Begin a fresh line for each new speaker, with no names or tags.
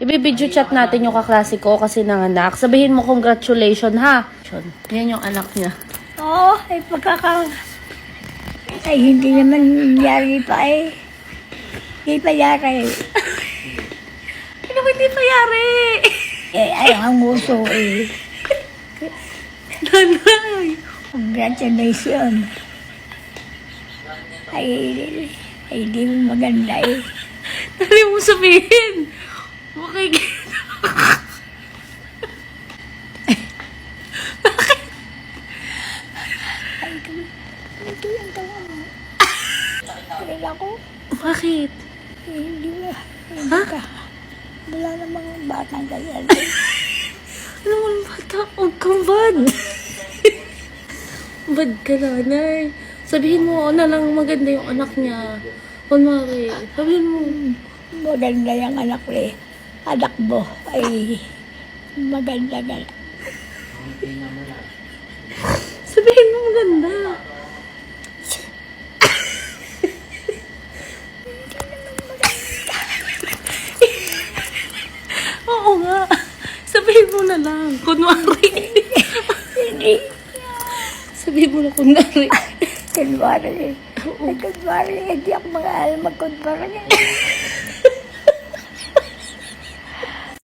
Ibibidyo chat natin yung kaklase ko kasi nanganak. Sabihin mo congratulations ha. Yan yung anak niya.
Oo, ay ay hindi naman nangyari pa eh. Hindi pa yari.
Ano ba hindi pa yari?
Eh, ay ang uso eh.
Nanay!
Congratulations. Ay di mo maganda eh.
Dali mo sabihin. Okay.
Ito yung tawa mo. Kaya ako,
Bakit?
hindi ba? Hindi
Ha?
ka. Wala namang batang ganyan.
Ano mo yung bata? Huwag kang bad. Bad ka, nanay. Sabihin mo na lang maganda yung anak niya. Kunwari, sabihin mo.
Maganda yung anak ko eh. Anak mo ay maganda ka.
Sabihin mo maganda. Oo nga. Sabihin mo na lang. Kunwari.
Hindi.
Sabihin mo na kunwari.
Kunwari. Ay, kunwari. Hindi ako mag-aaral mag-kunwari.